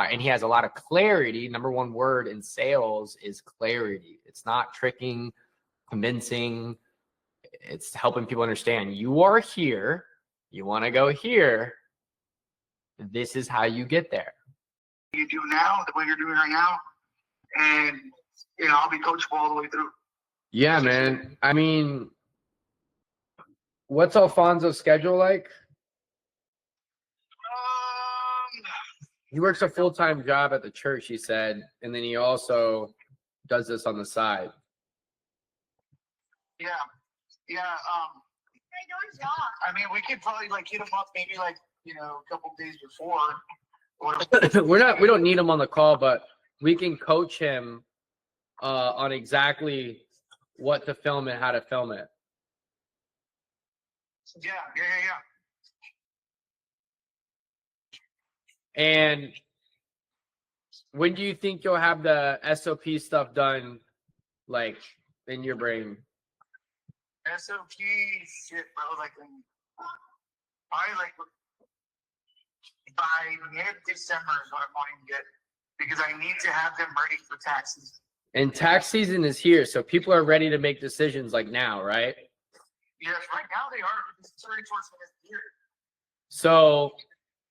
And he has a lot of clarity. Number one word in sales is clarity. It's not tricking, convincing. It's helping people understand you are here. You want to go here. This is how you get there. You do now, the way you're doing right now, and I'll be coachable all the way through. Yeah, man. I mean, what's Alfonso's schedule like? He works a full-time job at the church, he said, and then he also does this on the side. Yeah. I mean, we could probably hit him up maybe a couple days before. We don't need him on the call, but we can coach him on exactly what to film and how to film it. Yeah. And when do you think you'll have the SOP stuff done, in your brain? SOP shit, bro. Probably by mid-December is what I'm wanting to get, because I need to have them ready for taxes. And tax season is here, so people are ready to make decisions now, right? Yes, right now they are. It's already towards the end of the year. So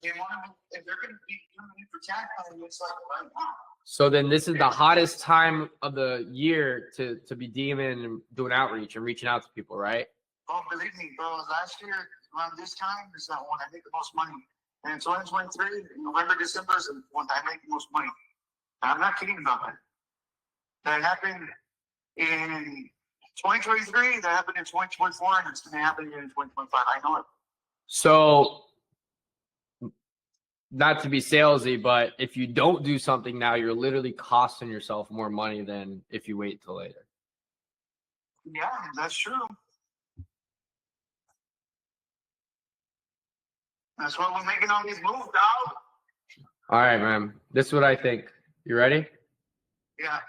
if they're going to be doing it for tax planning, it's right now. So then this is the hottest time of the year to be DMing and doing outreach and reaching out to people, right? Oh, believe me, bro. Last year, around this time, is that when I make the most money. And in 2023, November, December is when I make the most money. And I'm not kidding about that. That happened in 2023, that happened in 2024, and it's going to happen again in 2025. I know it. So, not to be salesy, but if you don't do something now, you're literally costing yourself more money than if you wait till later. Yeah, that's true. That's why we're making all these moves, dog. All right, man. This is what I think. You ready? Yeah.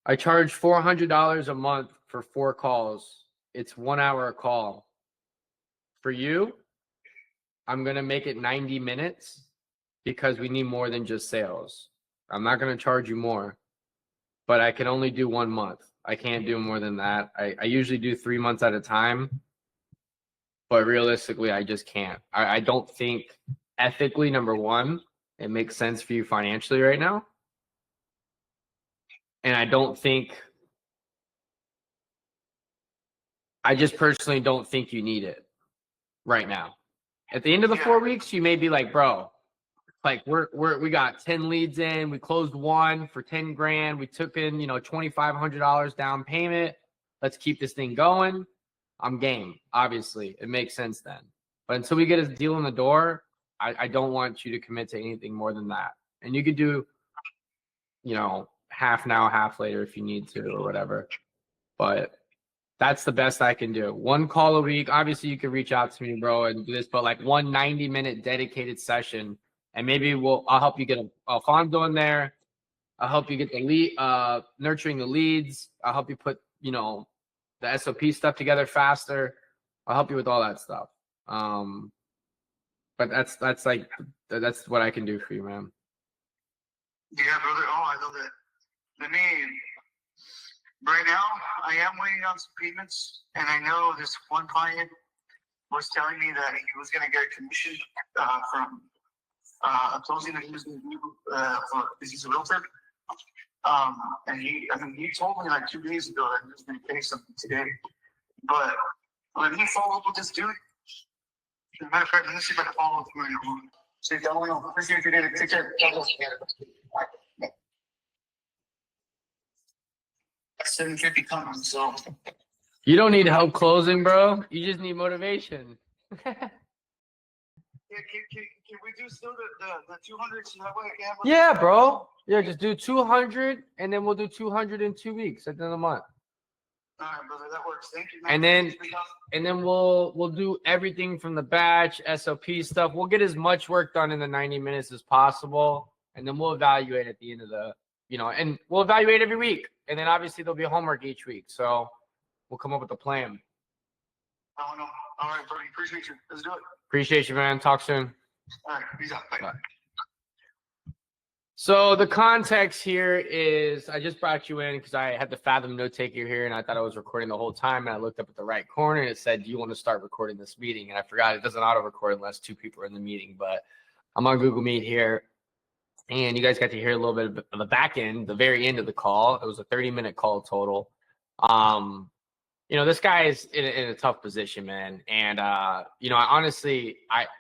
I charge $400 a month for 4 calls. It's 1 hour a call. For you, I'm going to make it 90 minutes because we need more than just sales. I'm not going to charge you more, but I can only do 1 month. I can't do more than that. I usually do 3 months at a time, but realistically, I just can't. I don't think ethically, number one, it makes sense for you financially right now. And I just personally don't think you need it right now. At the end of the 4 weeks, you may be like, bro, we got 10 leads in, we closed 1 for 10 grand, we took in, $2,500 down payment. Let's keep this thing going. I'm game. Obviously, it makes sense then. But until we get a deal in the door, I don't want you to commit to anything more than that. And you could do, half now, half later if you need to or whatever. But that's the best I can do. 1 call a week. Obviously, you can reach out to me, bro, and do this, but 1 90-minute dedicated session. And maybe I'll help you get Alfonso in there. I'll help you get the lead, nurturing the leads. I'll help you put, the SOP stuff together faster. I'll help you with all that stuff. But that's what I can do for you, man. Yeah, brother. Oh, I love that. Right now, I am waiting on some payments, and I know this one client was telling me that he was going to get a commission from a closing that he was going to do because he's a realtor. And he told me 2 days ago that he was going to pay something today. But let me follow up with this dude. As a matter of fact, let me see if I can follow up with him. So, I don't know. Appreciate you, David. Take care. 750 coming, so. You don't need help closing, bro. You just need motivation. Yeah, can we do still the 200 so that way I can have Yeah, bro. Yeah, just do 200, and then we'll do 200 in 2 weeks at the end of the month. All right, brother, that works. Thank you, man. And then we'll do everything from the batch, SOP stuff. We'll get as much work done in the 90 minutes as possible, and then we'll evaluate at the end of the, and we'll evaluate every week. And then obviously there'll be homework each week. So we'll come up with a plan. Oh, no. All right, buddy. Appreciate you. Let's do it. Appreciate you, man. Talk soon. All right, peace out. Bye. Bye. So the context here is I just brought you in because I had the Fathom note taker here and I thought I was recording the whole time. And I looked up at the right corner and it said, do you want to start recording this meeting? And I forgot it doesn't auto record unless 2 people are in the meeting. But I'm on Google Meet here. And you guys got to hear a little bit of the back end, the very end of the call. It was a 30-minute call total. This guy is in a tough position, man. And, I honestly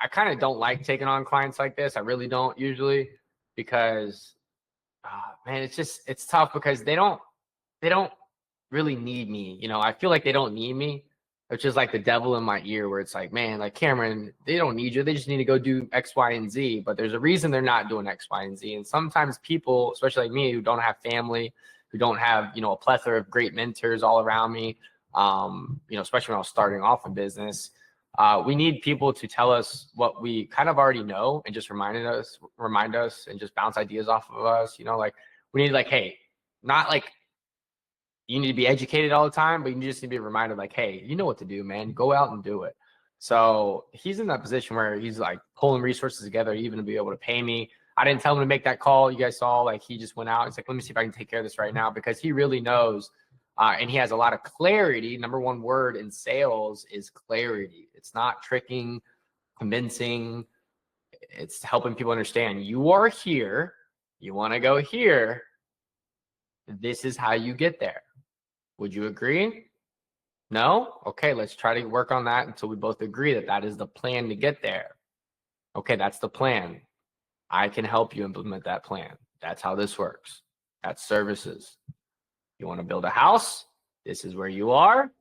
kind of don't like taking on clients like this. I really don't usually because, man, it's tough because they don't really need me. I feel like they don't need me, which is like the devil in my ear where it's like, man, like Cameron, they don't need you. They just need to go do X, Y, and Z. But there's a reason they're not doing X, Y, and Z. And sometimes people, especially like me, who don't have family, who don't have, a plethora of great mentors all around me, especially when I was starting off in business, we need people to tell us what we kind of already know and just remind us and just bounce ideas off of us. Like we need like, hey, not like you need to be educated all the time, but you just need to be reminded like, hey, you know what to do, man. Go out and do it. So he's in that position where he's like pulling resources together even to be able to pay me. I didn't tell him to make that call. You guys saw like he just went out. He's like, let me see if I can take care of this right now because he really knows. And he has a lot of clarity. Number one word in sales is clarity. It's not tricking, convincing. It's helping people understand you are here. You want to go here. This is how you get there. Would you agree? No? Okay, let's try to work on that until we both agree that that is the plan to get there. Okay, that's the plan. I can help you implement that plan. That's how this works. That's services. You want to build a house? This is where you are.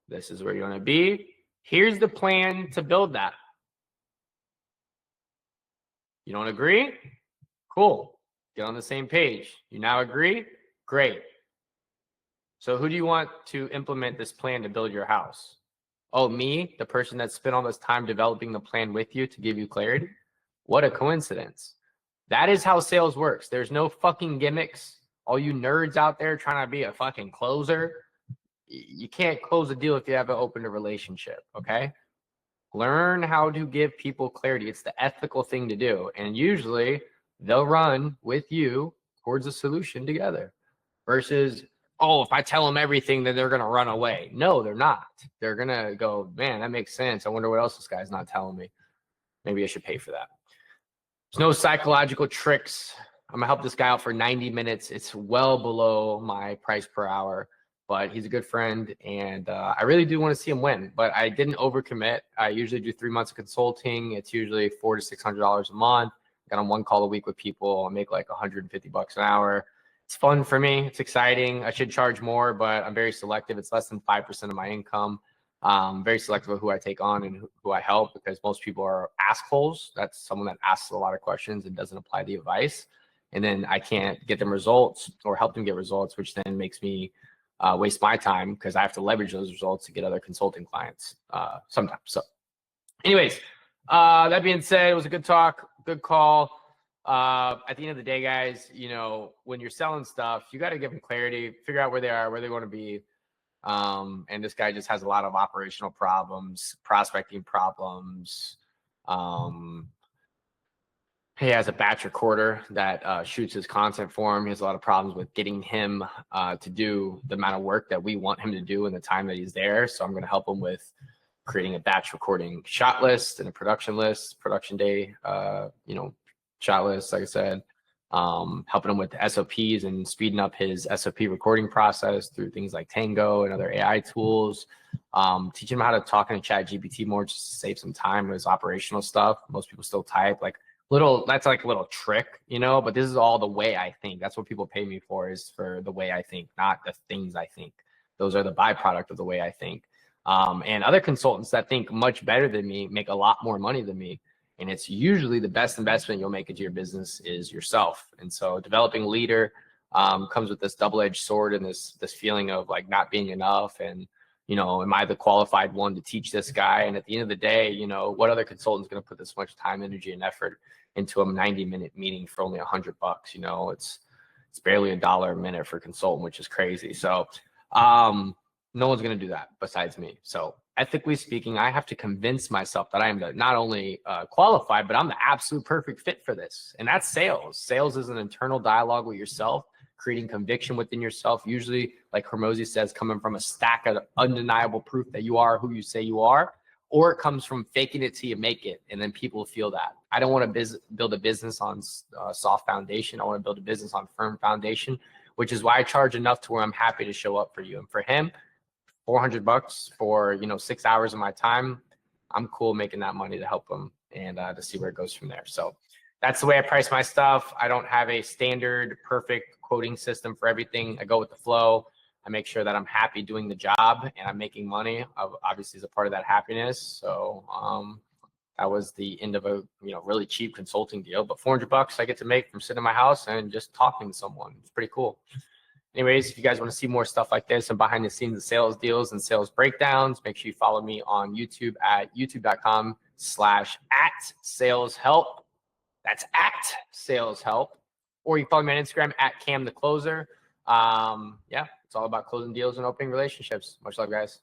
This is where you want to be. Here's the plan to build that. You don't agree? Cool. Get on the same page. You now agree? Great. So who do you want to implement this plan to build your house? Oh, me, the person that spent all this time developing the plan with you to give you clarity? What a coincidence. That is how sales works. There's no fucking gimmicks. All you nerds out there trying to be a fucking closer, you can't close a deal if you haven't opened a relationship, okay? Learn how to give people clarity. It's the ethical thing to do. And usually they'll run with you towards a solution together versus, oh, if I tell them everything, then they're going to run away. No, they're not. They're going to go, man, that makes sense. I wonder what else this guy's not telling me. Maybe I should pay for that. There's no psychological tricks. I'm going to help this guy out for 90 minutes. It's well below my price per hour, but he's a good friend. And I really do want to see him win, but I didn't overcommit. I usually do 3 months of consulting. It's usually $400 to $600 a month. I got on one call a week with people. I make like $150 an hour. It's fun for me. It's exciting. I should charge more, but I'm very selective. It's less than 5% of my income. Very selective of who I take on and who I help because most people are assholes. That's someone that asks a lot of questions and doesn't apply the advice. And then I can't get them results or help them get results, which then makes me waste my time because I have to leverage those results to get other consulting clients sometimes. So anyways, that being said, it was a good talk, good call. At the end of the day, guys, when you're selling stuff, you got to give them clarity, figure out where they are, where they want to be. And this guy just has a lot of operational problems, prospecting problems. He has a batch recorder that shoots his content for him. He has a lot of problems with getting him to do the amount of work that we want him to do in the time that he's there. So I'm going to help him with creating a batch recording shot list and a production list, production day, shot list, like I said, helping him with the SOPs and speeding up his SOP recording process through things like Tango and other AI tools, teaching him how to talk in ChatGPT more just to save some time with his operational stuff. Most people still type that's like a little trick, but this is all the way I think. That's what people pay me for, is for the way I think, not the things I think. Those are the byproduct of the way I think. And other consultants that think much better than me make a lot more money than me. And it's usually the best investment you'll make into your business is yourself. And so developing a leader comes with this double-edged sword and this feeling of like not being enough. And, am I the qualified one to teach this guy? And at the end of the day, what other consultant's going to put this much time, energy, and effort into a 90-minute meeting for only $100? It's barely $1 a minute for a consultant, which is crazy. So no one's going to do that besides me. So ethically speaking, I have to convince myself that I am not only qualified, but I'm the absolute perfect fit for this. And that's sales. Sales is an internal dialogue with yourself, creating conviction within yourself, usually, like Hormozy says, coming from a stack of undeniable proof that you are who you say you are, or it comes from faking it till you make it, and then people feel that. I don't want to build a business on soft foundation. I want to build a business on firm foundation, which is why I charge enough to where I'm happy to show up for you. And for him, $400 for 6 hours of my time, I'm cool making that money to help him and to see where it goes from there. So that's the way I price my stuff. I don't have a standard perfect quoting system for everything. I go with the flow. I make sure that I'm happy doing the job and I'm making money. Obviously, is a part of that happiness. So that was the end of a really cheap consulting deal, but $400 I get to make from sitting in my house and just talking to someone. It's pretty cool. Anyways, if you guys want to see more stuff like this and behind the scenes sales deals and sales breakdowns, make sure you follow me on YouTube at youtube.com/@saleshelp. That's @saleshelp. Or you follow me on Instagram @CamTheCloser. Yeah, it's all about closing deals and opening relationships. Much love, guys.